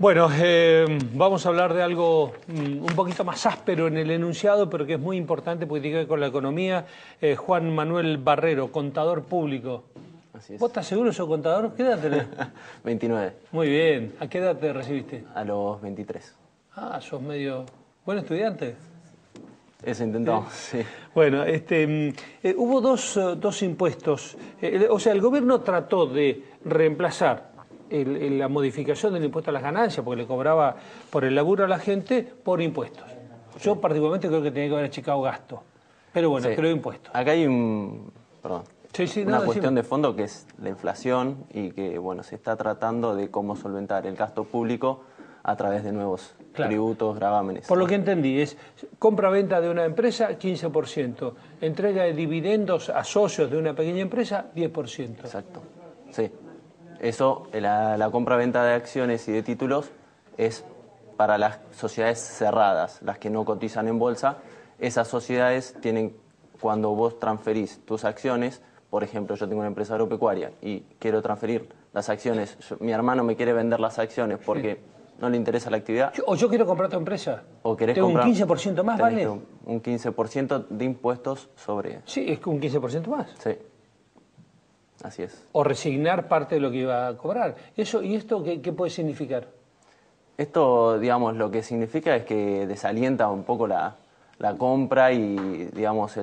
Bueno, vamos a hablar de algo un poquito más áspero en el enunciado, pero que es muy importante porque tiene que ver con la economía. Juan Manuel Barrero, contador público. Así es. ¿Vos estás seguro que sos contador? ¿Qué edad tenés? 29. Muy bien. ¿A qué edad te recibiste? A los 23. Ah, sos medio buen estudiante. Eso intentamos, sí. Bueno, hubo dos impuestos. O sea, el gobierno trató de reemplazar la modificación del impuesto a las ganancias, porque le cobraba por el laburo a la gente, por impuestos. Yo particularmente creo que tenía que haber achicado gasto. Pero bueno, Sí. creo impuestos. Acá hay una cuestión de fondo que es la inflación y que bueno, se está tratando de cómo solventar el gasto público a través de nuevos tributos, gravámenes. Por lo que entendí, es compra-venta de una empresa, 15%. Entrega de dividendos a socios de una pequeña empresa, 10%. Exacto, sí. Eso, la compra-venta de acciones y de títulos es para las sociedades cerradas, las que no cotizan en bolsa. Esas sociedades tienen, cuando vos transferís tus acciones, por ejemplo, yo tengo una empresa agropecuaria y quiero transferir las acciones, mi hermano me quiere vender las acciones porque no le interesa la actividad. O yo quiero comprar tu empresa. O querés ¿Tengo comprar, un 15% más, vale? Un 15% de impuestos sobre... Sí, es un 15% más. Sí, así es. O resignar parte de lo que iba a cobrar. ¿Y esto qué puede significar? Esto, digamos, lo que significa es que desalienta un poco la compra y, digamos,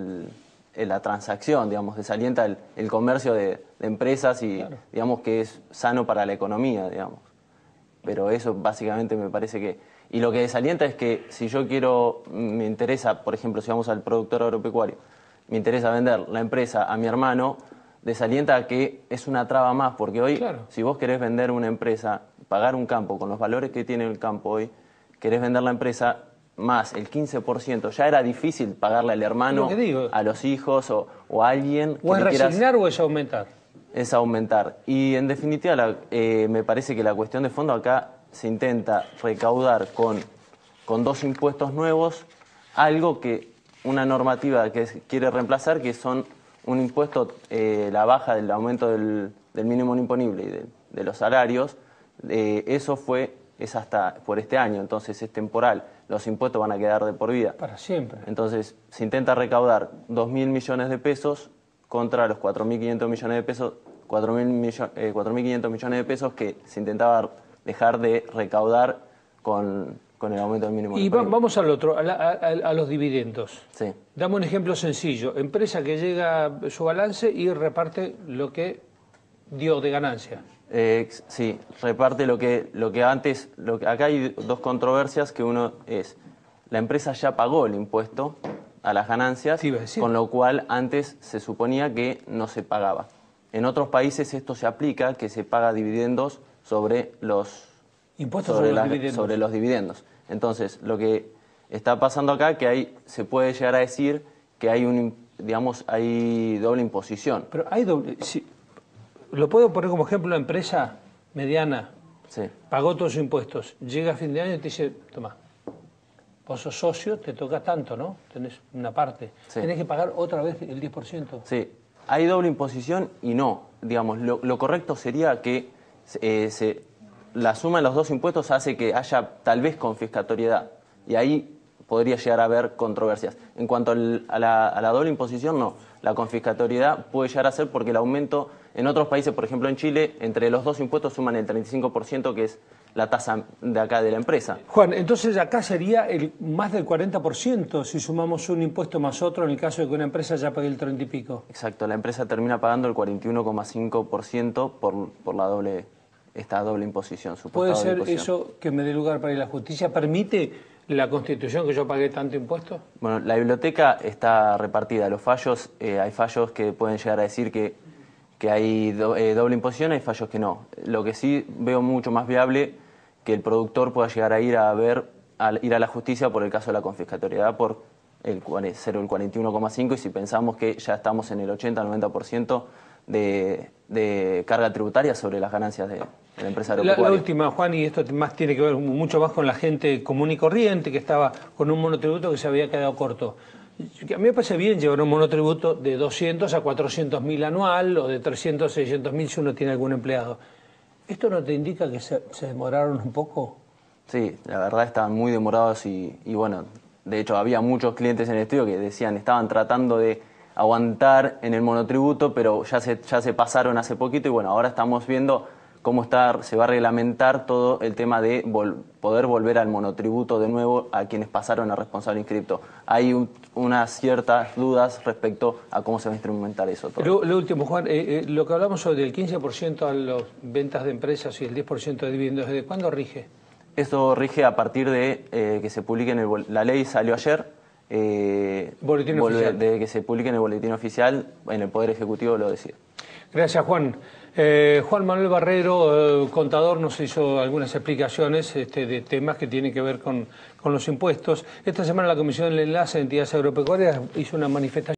la transacción, digamos, desalienta el comercio de empresas y, digamos, que es sano para la economía, digamos. Pero eso básicamente me parece que... Y lo que desalienta es que si yo quiero, me interesa, por ejemplo, si vamos al productor agropecuario, me interesa vender la empresa a mi hermano, desalienta que es una traba más, porque hoy, si vos querés vender una empresa, pagar un campo con los valores que tiene el campo hoy, querés vender la empresa más el 15%, ya era difícil pagarle al hermano, a los hijos o a alguien. ¿O es resignar o es aumentar? Es aumentar. Y en definitiva, me parece que la cuestión de fondo acá se intenta recaudar con dos impuestos nuevos, algo que una normativa que quiere reemplazar, que son un impuesto, la baja del aumento del mínimo imponible y de los salarios. Eso es hasta por este año, entonces es temporal. Los impuestos van a quedar de por vida. Para siempre. Entonces se intenta recaudar 2.000 millones de pesos contra los 4.500 millones de pesos, 4.500 millones de pesos que se intentaba dejar de recaudar con el aumento del mínimo. Y vamos al otro, a los dividendos. Sí. Dame un ejemplo sencillo. Empresa que llega a su balance y reparte lo que dio de ganancia. Sí, reparte lo que antes... acá hay dos controversias, que uno es, la empresa ya pagó el impuesto a las ganancias, con lo cual antes se suponía que no se pagaba. En otros países esto se aplica, que se paga dividendos sobre los... Impuestos sobre los dividendos. Entonces, lo que está pasando acá, que se puede llegar a decir que hay hay doble imposición. Pero hay doble... Lo puedo poner como ejemplo, una empresa mediana, pagó todos sus impuestos, llega a fin de año y te dice, toma, vos sos socio, te toca tanto, ¿no? Tenés una parte. Tenés que pagar otra vez el 10%. Sí, hay doble imposición y no. Digamos, lo correcto sería que la suma de los dos impuestos hace que haya tal vez confiscatoriedad. Y ahí podría llegar a haber controversias. En cuanto a la doble imposición, no. La confiscatoriedad puede llegar a ser porque el aumento, en otros países, por ejemplo en Chile, entre los dos impuestos suman el 35%, que es la tasa de acá de la empresa. Juan, entonces acá sería más del 40% si sumamos un impuesto más otro en el caso de que una empresa ya pague el 30 y pico. Exacto, la empresa termina pagando el 41,5% por esta doble imposición. ¿Puede ser eso que me dé lugar para ir a la justicia? ¿Permite la Constitución que yo pagué tanto impuesto? Bueno, la biblioteca está repartida. Los fallos, hay fallos que pueden llegar a decir que hay doble imposición, hay fallos que no. Lo que sí veo mucho más viable que el productor pueda llegar a ir a la justicia por el caso de la confiscatoriedad por el 41,5%, y si pensamos que ya estamos en el 80-90% de carga tributaria sobre las ganancias de la empresa agropecuaria. La última, Juan, y esto tiene que ver mucho más con la gente común y corriente que estaba con un monotributo que se había quedado corto. A mí me parece bien llevar un monotributo de 200 a 400.000 anual o de 300 a 600.000 si uno tiene algún empleado. ¿Esto no te indica que se demoraron un poco Sí, la verdad estaban muy demorados y bueno, de hecho había muchos clientes en el estudio que decían, estaban tratando de aguantar en el monotributo, pero ya se pasaron hace poquito y bueno, ahora estamos viendo cómo se va a reglamentar todo el tema de poder volver al monotributo de nuevo a quienes pasaron a responsable inscripto. Hay unas ciertas dudas respecto a cómo se va a instrumentar eso todo. Lo último, Juan, lo que hablamos sobre el 15% a las ventas de empresas y el 10% de dividendos, ¿desde cuándo rige? Esto rige a partir de que se publique la ley salió ayer. Boletín oficial. De que se publique en el boletín oficial, en el Poder Ejecutivo lo decide. Gracias, Juan. Juan Manuel Barrero, contador, nos hizo algunas explicaciones de temas que tienen que ver con los impuestos. Esta semana la Comisión del Enlace de Entidades Agropecuarias hizo una manifestación.